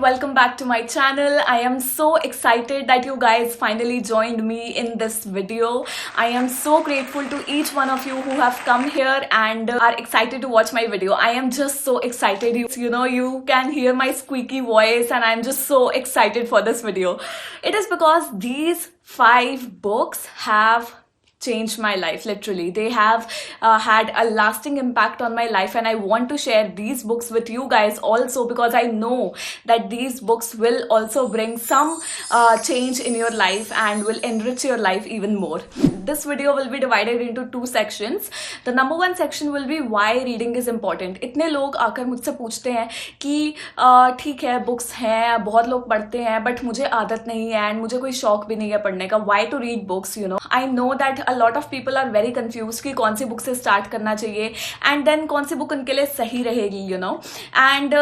welcome back to my channel. I am so excited that you guys finally joined me in this video. I am so grateful to each one of you who have come here and are excited to watch my video. I am just so excited. You can hear my squeaky voice and I'm just so excited for this video. It is because these 5 books have changed my life. Literally, they have had a lasting impact on my life, and I want to share these books with you guys also, because I know that these books will also bring some change in your life and will enrich your life even more. This video will be divided into 2 sections. The number 1 section will be why reading is important. इतने लोग आकर मुझसे पूछते हैं कि ठीक है, books हैं, बहुत लोग पढ़ते हैं, बट मुझे आदत नहीं है एंड मुझे कोई शौक भी नहीं है पढ़ने का. Why to read books? I know that a lot of people are very confused कि कौन सी बुक से स्टार्ट करना चाहिए एंड देन कौन सी बुक उनके लिए सही रहेगी, एंड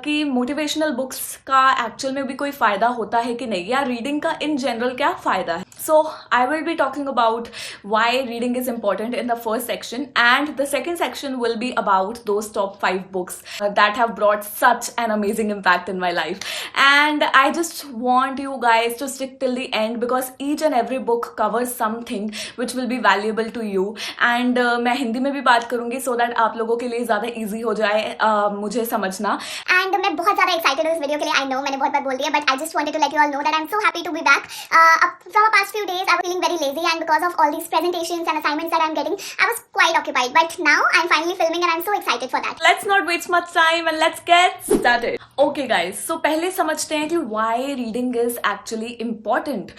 कि मोटिवेशनल बुक्स का एक्चुअल में भी कोई फायदा होता है कि नहीं, या रीडिंग का इन जनरल क्या फायदा है. So I will be talking about why reading is important in the first section, and the second section will be about those top 5 books that have brought such an amazing impact in my life. And I just want you guys to stick till the end, because each and every book covers something which will be valuable to you. And मैं हिंदी में भी बात करूंगी so that आप लोगों के लिए ज़्यादा easy हो जाए मुझे समझना. And मैं बहुत ज़्यादा excited हूँ इस वीडियो के लिए. I know मैंने बहुत बार बोल दिया, but I just wanted to let you all know that I'm so happy to be back. From the past few days I was feeling very lazy, and because of all these presentations and assignments that I'm getting, I was quite occupied. But now I'm finally filming and I'm so excited for that. Let's not waste much time and let's get started. Okay guys, so पहले समझते हैं कि why reading is actually important.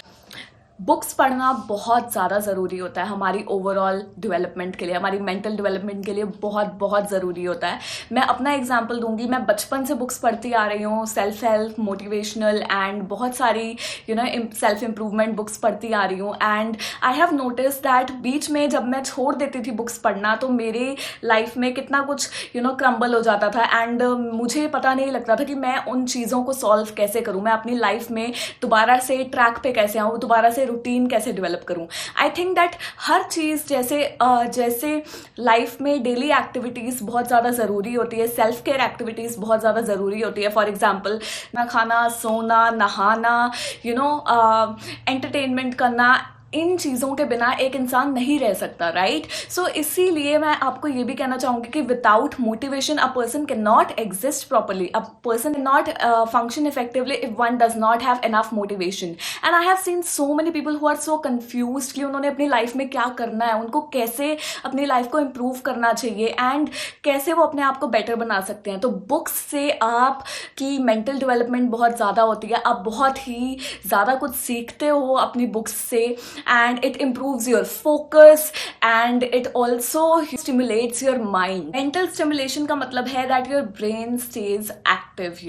Books पढ़ना बहुत ज़्यादा ज़रूरी होता है हमारी ओवरऑल डेवलपमेंट के लिए, हमारी मेंटल डेवलपमेंट के लिए बहुत बहुत ज़रूरी होता है. मैं अपना एग्जांपल दूंगी. मैं बचपन से बुक्स पढ़ती आ रही हूँ, सेल्फ हेल्प, मोटिवेशनल एंड बहुत सारी सेल्फ इम्प्रूवमेंट बुक्स पढ़ती आ रही हूँ. And I have notice that बीच में जब मैं छोड़ देती थी बुक्स पढ़ना तो मेरे लाइफ में कितना कुछ क्रम्बल हो जाता था, एंड मुझे पता नहीं लगता था कि मैं उन चीज़ों को सॉल्व कैसे करूँ, मैं अपनी लाइफ में दोबारा से ट्रैक पे कैसे आऊँ, दोबारा से रूटीन कैसे डेवलप करूं. आई थिंक दैट हर चीज़ जैसे लाइफ में डेली एक्टिविटीज़ बहुत ज़्यादा ज़रूरी होती है, सेल्फ केयर एक्टिविटीज़ बहुत ज़्यादा ज़रूरी होती है. फॉर एग्जाम्पल, ना खाना, सोना, नहाना, एंटरटेनमेंट करना, इन चीज़ों के बिना एक इंसान नहीं रह सकता, राइट? सो इसीलिए मैं आपको ये भी कहना चाहूँगी कि without motivation a person can not exist properly. A person can not function effectively if one does not have enough motivation. And I have seen so many people who are so confused कि उन्होंने अपनी life में क्या करना है, उनको कैसे अपनी लाइफ को इम्प्रूव करना चाहिए एंड कैसे वो अपने आप को बेटर बना सकते हैं. तो बुक्स से आपकी मेंटल डेवलपमेंट बहुत ज़्यादा होती है. आप बहुत ही ज़्यादा कुछ सीखते हो अपनी बुक्स से, and it improves your focus and it also stimulates your mind. Mental stimulation का मतलब है that your brain stays active,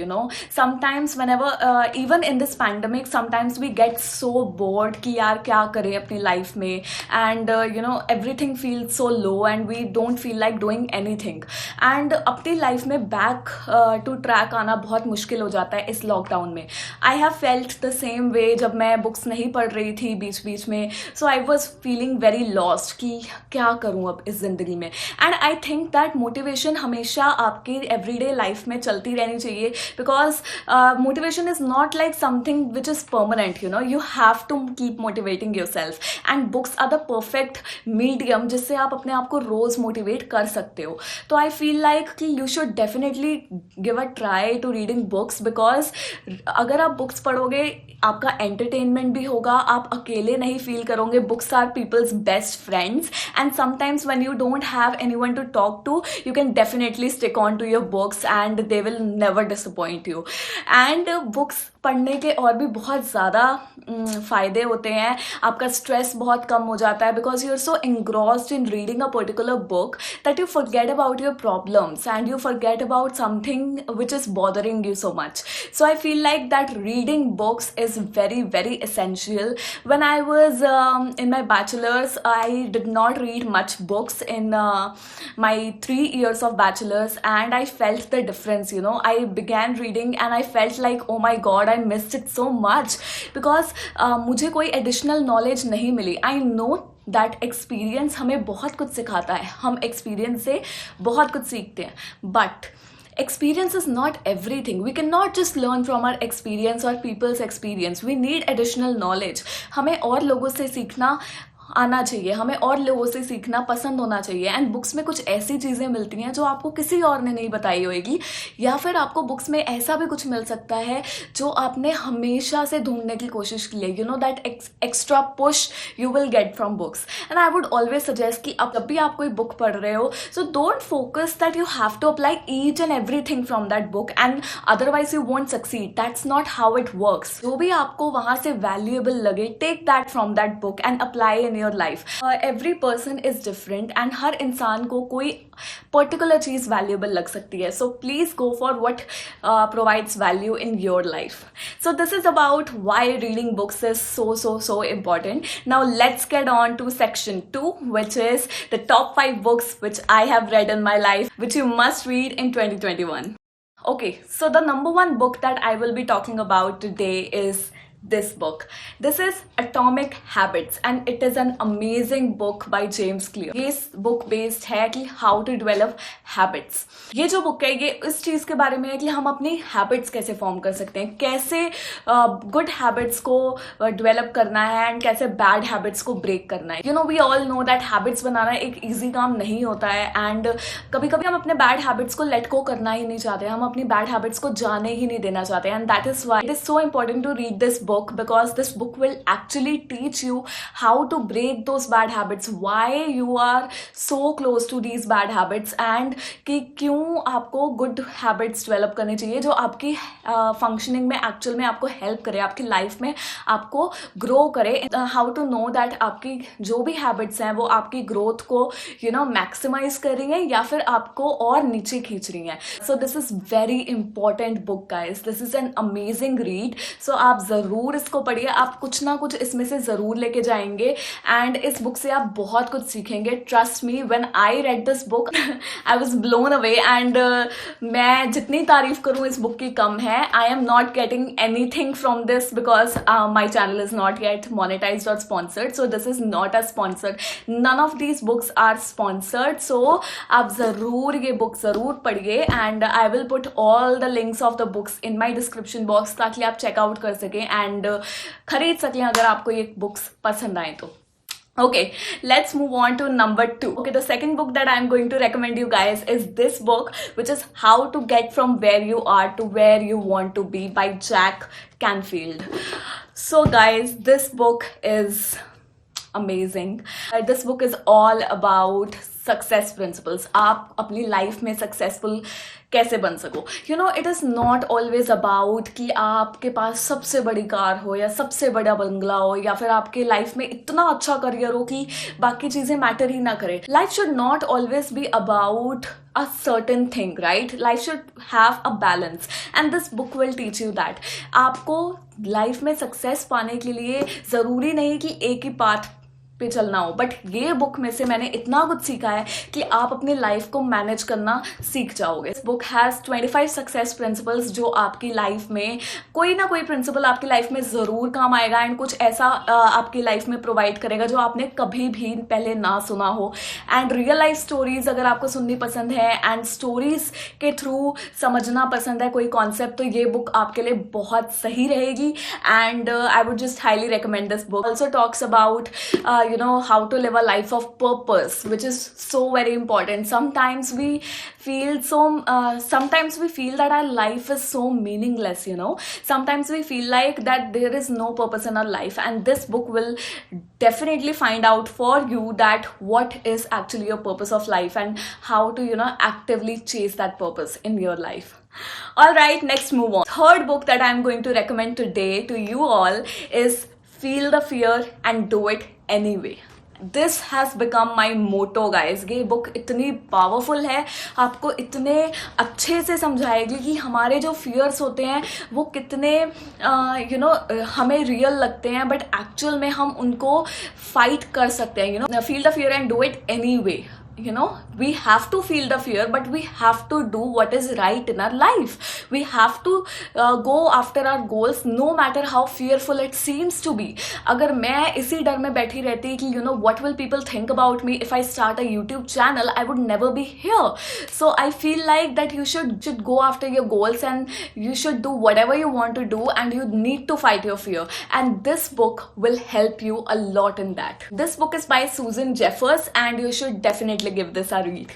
sometimes whenever even in this pandemic sometimes we get so bored कि यार क्या करें अपनी लाइफ में, and everything feels so low and we don't feel like doing anything, and अपनी लाइफ में back to track आना बहुत मुश्किल हो जाता है इस लॉकडाउन में. I have felt the same way जब मैं बुक्स नहीं पढ़ रही थी बीच बीच में. So I was feeling very lost कि क्या करूँ अब इस ज़िंदगी में. And I think that motivation हमेशा आपकी एवरीडे लाइफ में चलती रहनी चाहिए, because motivation is not like something which is permanent. You have to keep motivating yourself, and books are the perfect medium जिससे आप अपने आप को रोज़ मोटिवेट कर सकते हो. तो आई फील लाइक कि you should definitely give a try to reading books, because अगर आप बुक्स पढ़ोगे आपका एंटरटेनमेंट भी होगा, आप अकेले नहीं फील करोगे. Books are people's best friends, and sometimes when you don't have anyone to talk to, you can definitely stick on to your books and they will never disappoint you. And books पढ़ने के और भी बहुत ज़्यादा फ़ायदे होते हैं. आपका स्ट्रेस बहुत कम हो जाता है, because you are so engrossed in reading a particular book that you forget about your problems and you forget about something which is bothering you so much. So I feel like that reading books is very very essential. When I was in my bachelor's, I did not read much books in my 3 years of bachelor's, and I felt the difference. I began reading and I felt like, oh my god, I missed it so much, because मुझे कोई additional knowledge नहीं मिली. आई know that experience हमें बहुत कुछ सिखाता है, हम experience से बहुत कुछ सीखते हैं, but experience is not everything. We cannot just learn from our experience or people's experience. We need additional knowledge. हमें और लोगों से सीखना आना चाहिए, हमें और लोगों से सीखना पसंद होना चाहिए. एंड बुक्स में कुछ ऐसी चीज़ें मिलती हैं जो आपको किसी और ने नहीं बताई होगी, या फिर आपको बुक्स में ऐसा भी कुछ मिल सकता है जो आपने हमेशा से ढूंढने की कोशिश की है. You know that extra push you will get from books. And I would always suggest कि अब जब भी आप कोई बुक पढ़ रहे हो, so don't focus that you have to apply each and everything from that book and otherwise you won't succeed. That's not how it works. जो भी आपको वहां से वैल्यूएबल लगे, take that from that book and apply in your life. Every person is different and हर इंसान को कोई पर्टिकुलर चीज वैल्यूएबल लग सकती है. So please go for what provides value in your life. So this is about why reading books is so important. Now let's get on to section 2, which is the top 5 books which I have read in my life, which you must read in 2021. Okay, so the number one book that I will be talking about today is this book. This is Atomic Habits and it is an amazing book by James Clear. ये book based है कि how to develop habits. ये जो book है ये इस चीज़ के बारे में है कि हम अपनी habits कैसे form कर सकते हैं, कैसे good habits को develop करना है and कैसे bad habits को break करना है. You know, we all know that habits बनाना एक easy काम नहीं होता है and कभी कभी हम अपने bad habits को let go करना ही नहीं चाहते, हम अपनी bad habits को जाने ही नहीं देना चाहते. And that is why it is so important to read this book, because this book will actually teach you how to break those bad habits, why you are so close to these bad habits and कि क्यों आपको good habits develop करनी चाहिए जो आपकी functioning में actual में आपको help करे, आपकी life में आपको grow करे. How to know that आपकी जो भी habits हैं वो आपकी growth को you know maximize कर रही हैं या फिर आपको और नीचे खींच रही हैं. So this is very important book guys. This is an amazing read. So आप ज़रूर इसको पढ़िए, आप कुछ ना कुछ इसमें से ज़रूर लेके जाएंगे एंड इस बुक से आप बहुत कुछ सीखेंगे. Trust me, when I read this book I was blown away and मैं जितनी तारीफ करूँ इस बुक की कम है. I am not getting anything from this because my channel is not yet monetised और sponsored. So this is not a sponsored. None of these books are sponsored. सो आप ज़रूर ये बुक ज़रूर पढ़िए and I will put all the links of the books in my description box ताकि आप checkout कर सकें एंड खरीद सकें अगर आपको ये बुक्स पसंद आए तो. Okay, let's move on to number 2. Okay, the second book that I'm going to recommend you guys is this book, which is How to Get From Where You Are to Where You Want to Be by Jack Canfield. So guys, this book is amazing. This book is all about success principles. आप अपनी life में successful कैसे बन सको. You know, it is not always about कि आपके पास सबसे बड़ी कार हो या सबसे बड़ा बंगला हो या फिर आपके लाइफ में इतना अच्छा करियर हो कि बाकी चीज़ें मैटर ही ना करें. Life should not always be about a certain thing, right? Life should have a balance and this book will teach you that. आपको लाइफ में सक्सेस पाने के लिए ज़रूरी नहीं कि एक ही पाथ पे चलना हो, बट ये बुक में से मैंने इतना कुछ सीखा है कि आप अपनी लाइफ को मैनेज करना सीख जाओगे. इस बुक हैज़ 25 सक्सेस प्रिंसिपल्स जो आपकी लाइफ में कोई ना कोई प्रिंसिपल आपकी लाइफ में ज़रूर काम आएगा एंड कुछ ऐसा आपकी लाइफ में प्रोवाइड करेगा जो आपने कभी भी पहले ना सुना हो. एंड रियल लाइफ स्टोरीज अगर आपको सुननी पसंद है एंड स्टोरीज के थ्रू समझना पसंद है कोई कॉन्सेप्ट, तो ये बुक आपके लिए बहुत सही रहेगी and I would just highly recommend this book. Also talks about you know how to live a life of purpose, which is so very important. Sometimes we feel that our life is so meaningless, you know. Sometimes we feel like that there is no purpose in our life, and this book will definitely find out for you that what is actually your purpose of life and how to, you know, actively chase that purpose in your life. All right, next move on. Third book that I'm going to recommend today to you all is Feel the Fear and Do It Anyway. This has become my motto guys. ये book इतनी powerful है, आपको इतने अच्छे से समझाएगी कि हमारे जो फियर्स होते हैं वो कितने यू नो हमें रियल लगते हैं, बट एक्चुअल में हम उनको फाइट कर सकते हैं. You know, feel the fear and do it any way. you know, we have to feel the fear, but we have to do what is right in our life. We have to go after our goals, no matter how fearful it seems to be. अगर मैं इसी डर में बैठी रहती कि you know what will people think about me if I start a YouTube channel, I would never be here. So I feel like that you should go after your goals, and you should do whatever you want to do, and you need to fight your fear, and this book will help you a lot in that. This book is by Susan Jeffers, and you should definitely give this a read.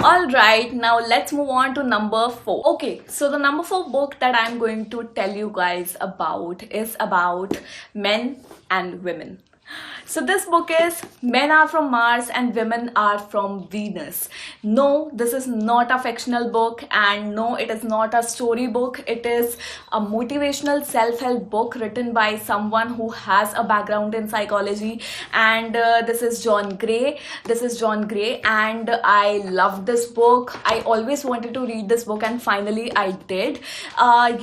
Alright, now let's move on to number 4. Okay, so the number 4 book that I'm going to tell you guys about is about men and women. So this book is Men Are From Mars and Women Are From Venus. No, this is not a fictional book, and no, it is not a story book. It is a motivational self-help book written by someone who has a background in psychology, and this is John Gray. This is John Gray, and I love this book. I always wanted to read this book, and finally I did.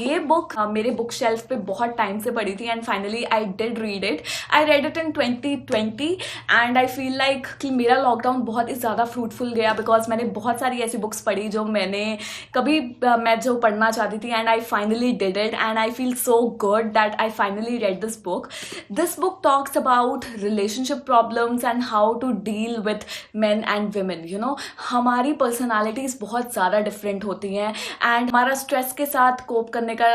ये book मेरे book shelf पे बहुत time से पड़ी थी, and finally I did read it. I read it in 2020, and I feel like कि मेरा lockdown बहुत ही ज़्यादा फ्रूटफुल गया, बिकॉज मैंने बहुत सारी ऐसी बुक्स पढ़ी जो मैंने कभी मैं जो पढ़ना चाहती थी, and I finally did it, and I feel so good that I finally read this book. This book talks about relationship problems and how to deal with men and women. You know, हमारी personalities बहुत ज़्यादा different होती हैं, and हमारा stress के साथ कोप करने का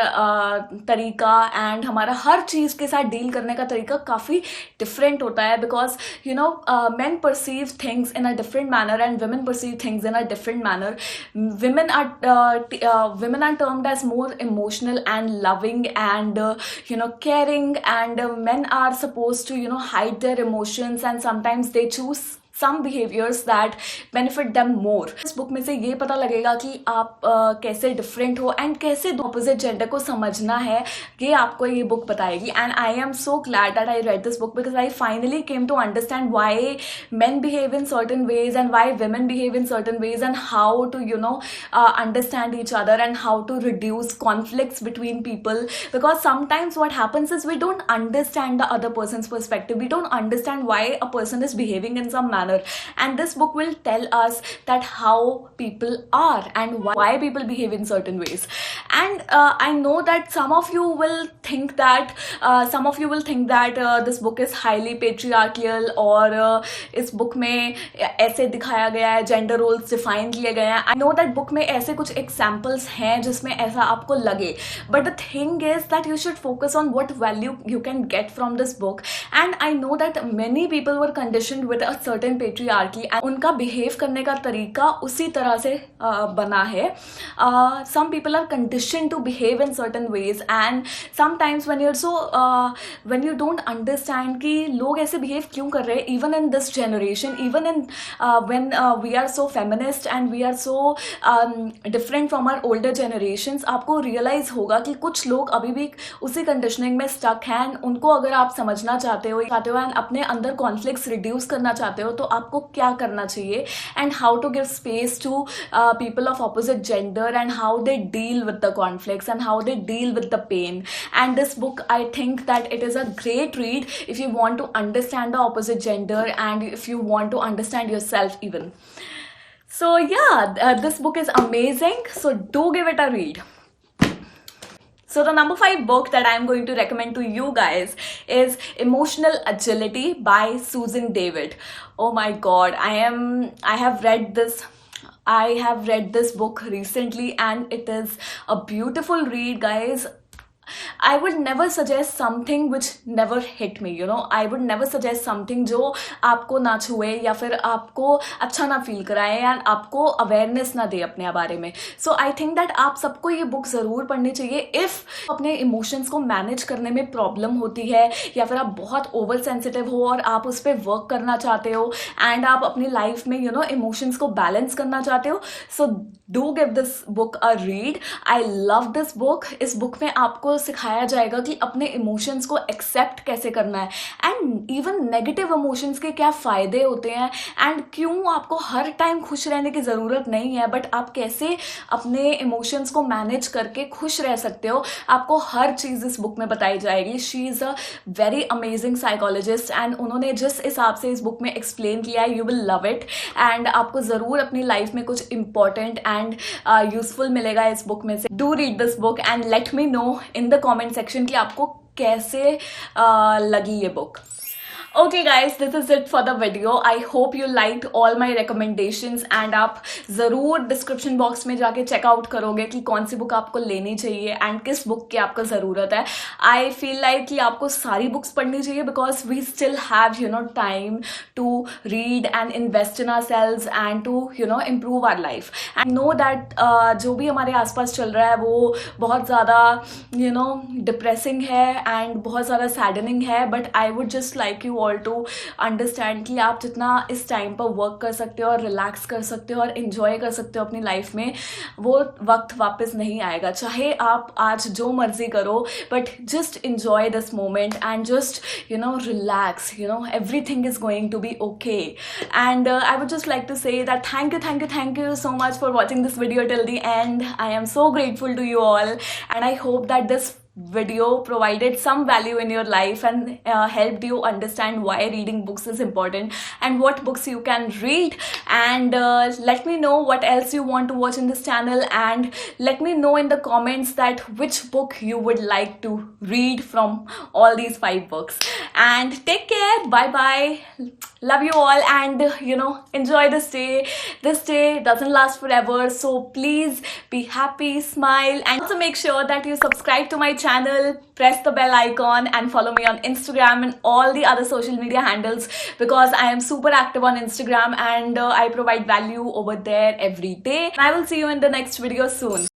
तरीका, एंड हमारा हर चीज़ के साथ डील करने का तरीका काफ़ी डिफरेंट होता है, because you know men perceive things in a different manner and women perceive things in a different manner. Women are termed as more emotional and loving and you know caring, and men are supposed to you know hide their emotions, and sometimes they choose some behaviors that benefit them more. इस book में से ये पता लगेगा कि आप कैसे different हो, एंड कैसे ऑपोजिट जेंडर को समझना है, ये आपको ये बुक बताएगी. And I am so glad that I read this book, because I finally came to understand why men behave in certain ways and why women behave in certain ways, and how to you know understand each other, and how to reduce conflicts between people. Because sometimes what happens is we don't understand the other person's perspective, we don't understand why a person is behaving in some manner, and this book will tell us that how people are and why people behave in certain ways. And I know that some of you will think that this book is highly patriarchal, और इस book में ऐसे दिखाया गया है, gender roles define किए गए हैं. आई नो दैट बुक में ऐसे कुछ एग्जाम्पल्स हैं जिसमें ऐसा आपको लगे, but the thing is that you should focus on what value you can get from this book. And I know that many people were conditioned with a certain patriarchy, and उनका behave करने का तरीका उसी तरह से बना है. Some people are conditioned to behave in certain ways, and sometimes when you don't understand कि लोग ऐसे बिहेव क्यों कर रहे हैं, even in this generation, even in when we are so feminist and we are so different from our older generations, आपको realize होगा कि कुछ लोग अभी भी उसी conditioning में stuck हैं. उनको अगर आप समझना चाहते हो and अपने अंदर conflicts reduce करना चाहते हो, तो आपको क्या करना चाहिए, and how to give space to people of opposite gender, and how they deal with the conflicts, and how they deal with the pain. And this book, I think that it is a great read if you want to understand the opposite gender, and if you want to understand yourself even. So yeah, this book is amazing, so do give it a read. So the number 5 book that I'm going to recommend to you guys is Emotional Agility by Susan David. Oh my god, I have read this book recently, and it is a beautiful read, guys. I would never suggest something which never hit me, you know. I would never suggest something जो आपको ना छुए या फिर आपको अच्छा ना feel कराए या आपको अवेयरनेस ना दे अपने बारे में. So I think that आप सबको ये बुक ज़रूर पढ़नी चाहिए if अपने इमोशंस को मैनेज करने में प्रॉब्लम होती है, या फिर आप बहुत ओवर सेंसिटिव हो और आप उस पर वर्क करना चाहते हो, एंड आप अपनी लाइफ में यू नो इमोशंस को बैलेंस करना चाहते हो. So do give this book a read. I love this book. इस बुक में आपको सिखाया जाएगा कि अपने इमोशंस को एक्सेप्ट कैसे करना है, एंड इवन नेगेटिव इमोशंस के क्या फ़ायदे होते हैं, एंड क्यों आपको हर टाइम खुश रहने की ज़रूरत नहीं है, बट आप कैसे अपने इमोशंस को मैनेज करके खुश रह सकते हो। आपको हर चीज़ इस बुक में बताई जाएगी। She is a very amazing psychologist, and उन्होंने जिस हिसाब से इस बुक में एक्सप्लेन किया है, you will love it, and आपको ज़रूर अपनी लाइफ में कुछ इंपॉर्टेंट एंड यूजफुल मिलेगा इस बुक में से। Do read this book and let me know in the comment section कि आपको कैसे लगी ये book. Okay guys, this is it for the video. I hope you liked all my recommendations, and आप ज़रूर डिस्क्रिप्शन बॉक्स में जाके checkout करोगे कि कौन सी बुक आपको लेनी चाहिए एंड किस बुक की आपको ज़रूरत है। आई फील लाइक कि आपको सारी बुक्स पढ़नी चाहिए because we still have time to read and invest in ourselves and to improve our life, and know that जो भी हमारे आसपास चल रहा है वो बहुत ज़्यादा डिप्रेसिंग है एंड बहुत ज़्यादा सैडनिंग है, but I would just like you all to understand कि आप जितना इस टाइम पर वर्क कर सकते हो और रिलैक्स कर सकते हो और इन्जॉय कर सकते हो अपनी लाइफ में, वो वक्त वापस नहीं आएगा। चाहे आप आज जो मर्जी करो, but just enjoy this moment and just relax, everything is going to be okay. And I would just like to say that thank you so much for watching this video till the end. I am so grateful to you all, and I hope that this video provided some value in your life and helped you understand why reading books is important and what books you can read. And let me know what else you want to watch in this channel, and let me know in the comments that which book you would like to read from all these 5 books. And take care, bye bye, love you all, and enjoy this day. This day doesn't last forever, so please be happy, smile, and also make sure that you subscribe to my channel, press the bell icon, and follow me on Instagram and all the other social media handles, because I am super active on Instagram and I provide value over there every day. I will see you in the next video soon.